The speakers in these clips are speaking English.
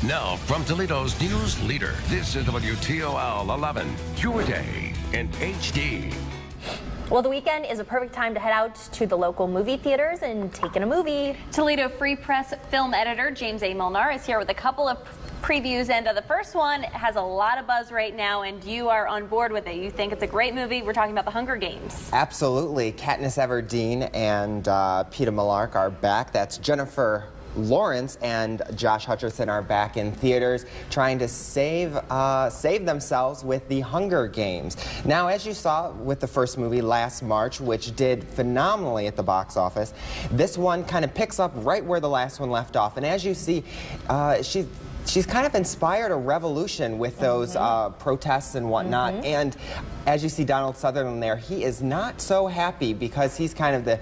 Now, from Toledo's news leader, this is WTOL 11, Q&A in HD. Well, the weekend is a perfect time to head out to the local movie theaters and take in a movie. Toledo Free Press film editor James A. Molnar is here with a couple of previews, and the first one has a lot of buzz right now, and you are on board with it. You think it's a great movie. We're talking about The Hunger Games. Absolutely. Katniss Everdeen and Peeta Mellark are back. That's Jennifer Lawrence and Josh Hutcherson are back in theaters trying to save themselves with The Hunger Games. Now, as you saw with the first movie last March, which did phenomenally at the box office, this one kind of picks up right where the last one left off. And as you see, she's kind of inspired a revolution with those protests and whatnot. And as you see Donald Sutherland there, he is not so happy because he's kind of the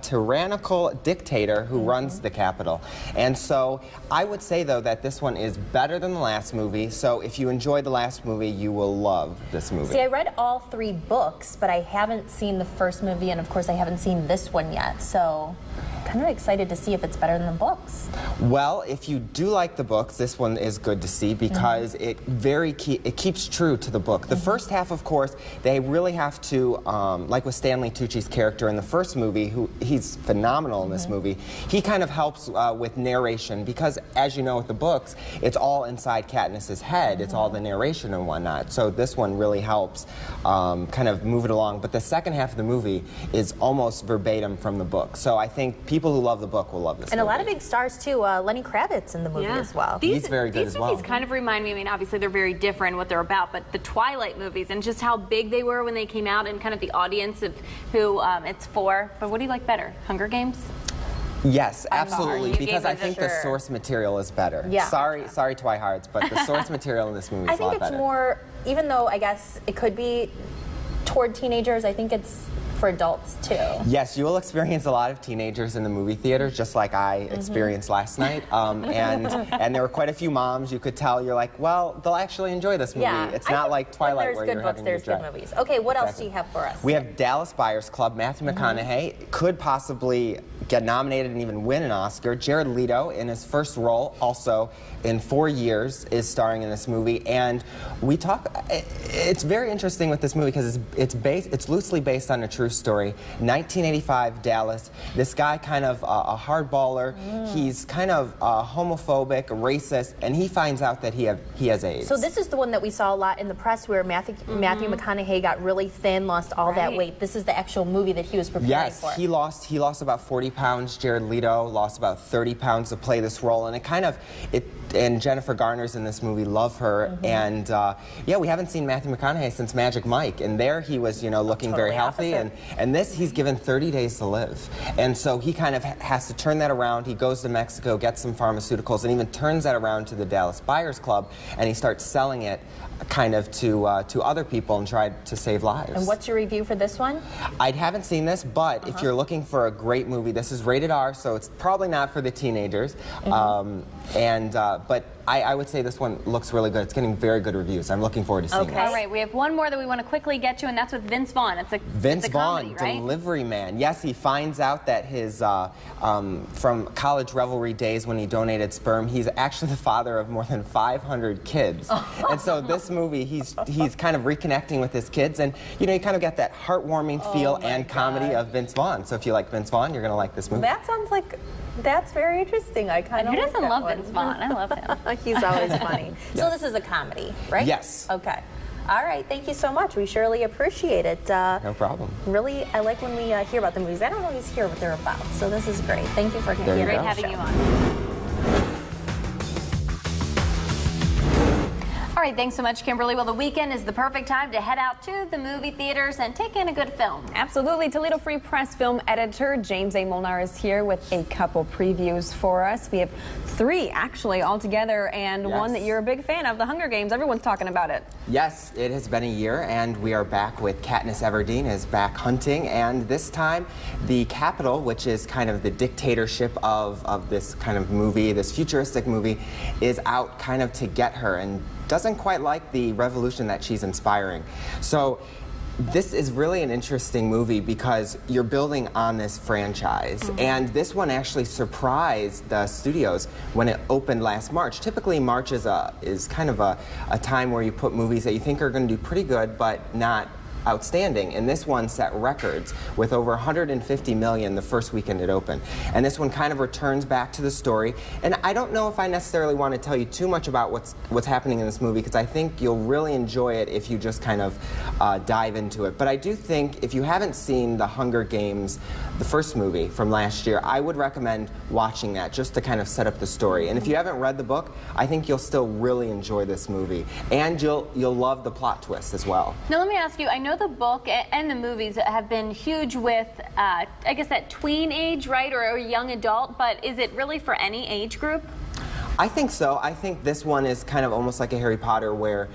tyrannical dictator who runs the Capitol. And so I would say, though, that this one is better than the last movie. So if you enjoyed the last movie, you will love this movie. See, I read all 3 books, but I haven't seen the first movie, and of course I haven't seen this one yet. So kind of excited to see if it's better than the books. Well, if you do like the books, this one is good to see because it keeps true to the book. The first half, of course, they really have to, like with Stanley Tucci's character in the first movie, he's phenomenal in this movie, he kind of helps with narration because, as you know with the books, it's all inside Katniss's head. It's all the narration and whatnot. So this one really helps kind of move it along. But the second half of the movie is almost verbatim from the book. So I think people who love the book will love this movie. And a lot of big stars, too. Lenny Kravitz in the movie as well. He's very good as well. These movies kind of remind me, I mean, obviously they're very different what they're about, but the Twilight movies and just how big they were when they came out and kind of the audience of who it's for. But what do you like better, Hunger Games? Yes, absolutely, because I think the source material is better. Yeah. Sorry, Twihards, but the source material in this movie is a lot better. I think it's more, even though I guess it could be toward teenagers, I think it's for adults too. Yes, you will experience a lot of teenagers in the movie theater, just like I experienced last night. And there were quite a few moms. You could tell. You're like, well, they'll actually enjoy this movie. Yeah, it's not like Twilight where you're having to There's good movies. Okay, what else do you have for us? We have Dallas Buyers Club. Matthew McConaughey could possibly get nominated and even win an Oscar. Jared Leto, in his first role, also in 4 years, is starring in this movie. And it's very interesting with this movie because it's loosely based on a true story. 1985 Dallas. This guy, kind of a hardballer. He's kind of homophobic, racist, and he finds out that he has AIDS. So this is the one that we saw a lot in the press where Matthew McConaughey got really thin, lost all that weight. This is the actual movie that he was preparing for. Yes, he lost about 40 pounds. Jared Leto lost about 30 pounds to play this role, and and Jennifer Garner's in this movie, love her. And yeah, we haven't seen Matthew McConaughey since Magic Mike, and there he was, looking very healthy, and this he's given 30 days to live, and so he kind of has to turn that around. He goes to Mexico, gets some pharmaceuticals, and even turns that around to the Dallas Buyers Club, and he starts selling it kind of to other people and try to save lives. And what's your review for this one? I haven't seen this, but if you're looking for a great movie, this is rated R, so it's probably not for the teenagers. But I would say this one looks really good. It's getting very good reviews. I'm looking forward to seeing it. All right, we have one more that we want to quickly get to, and that's with Vince Vaughn. It's a comedy, right? Delivery Man. Yes, he finds out that his, from college revelry days when he donated sperm, he's actually the father of more than 500 kids. And so this movie, he's kind of reconnecting with his kids, and you kind of get that heartwarming feel and comedy of Vince Vaughn. So if you like Vince Vaughn, you're going to like this movie. That sounds like... That's very interesting. I kind of Who doesn't love Vince Vaughn? I love him. He's always funny. So this is a comedy, right? Yes. Okay. All right. Thank you so much. We surely appreciate it. No problem. Really, I like when we hear about the movies. I don't always hear what they're about. So this is great. Thank you for being here. Great having you on. All right, thanks so much, Kimberly. Well, the weekend is the perfect time to head out to the movie theaters and take in a good film. Absolutely. Toledo Free Press film editor James A. Molnar is here with a couple previews for us. We have 3 actually altogether, and one that you're a big fan of, The Hunger Games. Everyone's talking about it. Yes, it has been a year, and we are back with Katniss Everdeen is back hunting, and this time the Capitol, which is kind of the dictatorship of this kind of movie, this futuristic movie, is out kind of to get her and doesn't quite like the revolution that she's inspiring. So This is really an interesting movie because you're building on this franchise, and this one actually surprised the studios when it opened last March. Typically, March is kind of a time where you put movies that you think are going to do pretty good, but not outstanding, and this one set records with over 150 million the first weekend it opened. And this one kind of returns back to the story, and I don't know if I necessarily want to tell you too much about what's happening in this movie, because I think you'll really enjoy it if you just kind of dive into it. But I do think if you haven't seen The Hunger Games, the first movie from last year, I would recommend watching that just to kind of set up the story. And if you haven't read the book, I think you'll still really enjoy this movie, and you'll love the plot twist as well. Now let me ask you, I know the book and the movies have been huge with, I guess, that tween age, right, or a young adult, but is it really for any age group? I think so. I think this one is kind of almost like a Harry Potter, where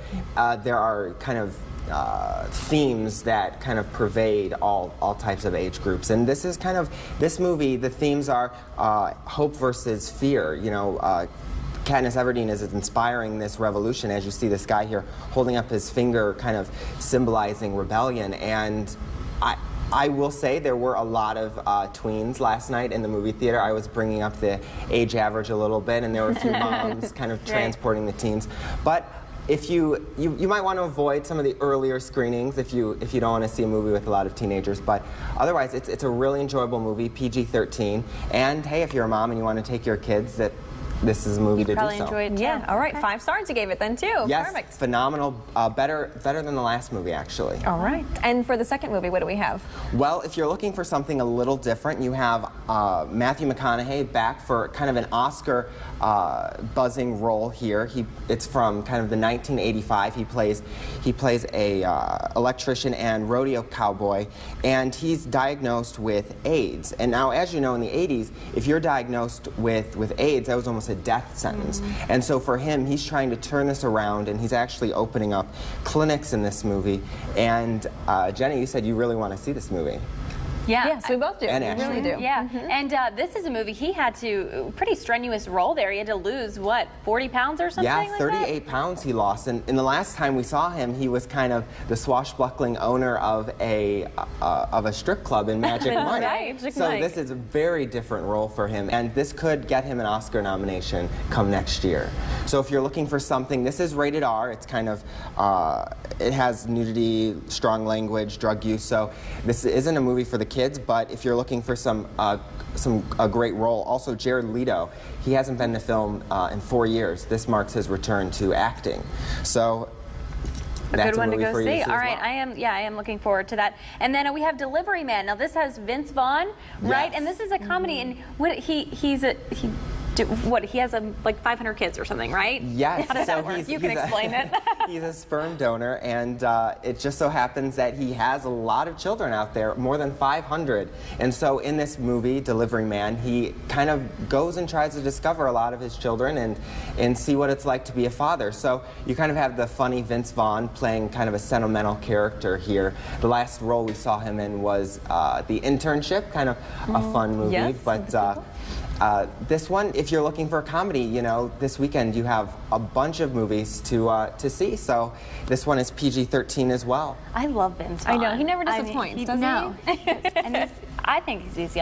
there are kind of themes that kind of pervade all types of age groups. And this is kind of, this movie, the themes are hope versus fear. You know, Katniss Everdeen is inspiring this revolution, as you see this guy here holding up his finger, kind of symbolizing rebellion. And I will say there were a lot of tweens last night in the movie theater. I was bringing up the age average a little bit, and there were a few moms kind of transporting the teens. But if you might want to avoid some of the earlier screenings if you don't want to see a movie with a lot of teenagers. But otherwise, it's a really enjoyable movie, PG-13. And hey, if you're a mom and you want to take your kids, this is a movie to do so. Probably enjoyed it too. Yeah, all right, 5 stars you gave it then too. Yes, perfect. Phenomenal, better than the last movie, actually. All right, and for the second movie, what do we have? Well, if you're looking for something a little different, you have Matthew McConaughey back for kind of an Oscar buzzing role here. It's from kind of the 1985. He plays a electrician and rodeo cowboy, and he's diagnosed with AIDS. And now, as you know, in the 80s, if you're diagnosed with AIDS, that was almost a death sentence. And so for him, he's trying to turn this around, and he's actually opening up clinics in this movie. And Jenny, you said you really want to see this movie. Yeah. Yes, we both do. And we really do. Yeah, and this is a movie he had to, pretty strenuous role there. He had to lose, what, 40 pounds or something like that? Yeah, 38 pounds he lost. And the last time we saw him, he was kind of the swashbuckling owner of a strip club in Magic Mike. Right, so this is a very different role for him, and this could get him an Oscar nomination come next year. So if you're looking for something, this is rated R. It's kind of, it has nudity, strong language, drug use. So this isn't a movie for the kids, but if you're looking for a great role, also Jared Leto, he hasn't been to film in 4 years. This marks his return to acting. So Good one to go see. All right, well. I am looking forward to that. And then we have Delivery Man. Now this has Vince Vaughn, right? Yes. And this is a comedy, and what he has like 500 kids or something, right? Yes. How does that work? You can explain it. He's a sperm donor, and it just so happens that he has a lot of children out there, more than 500. And so in this movie, Delivery Man, he kind of goes and tries to discover a lot of his children and see what it's like to be a father. So you kind of have the funny Vince Vaughn playing kind of a sentimental character here. The last role we saw him in was The Internship, kind of a fun movie. Yes, but this one, if you're looking for a comedy, you know, this weekend you have a bunch of movies to see. So this one is PG-13 as well. I love Vince Vaughn. I know, he never disappoints, does he? No. And I think he's easy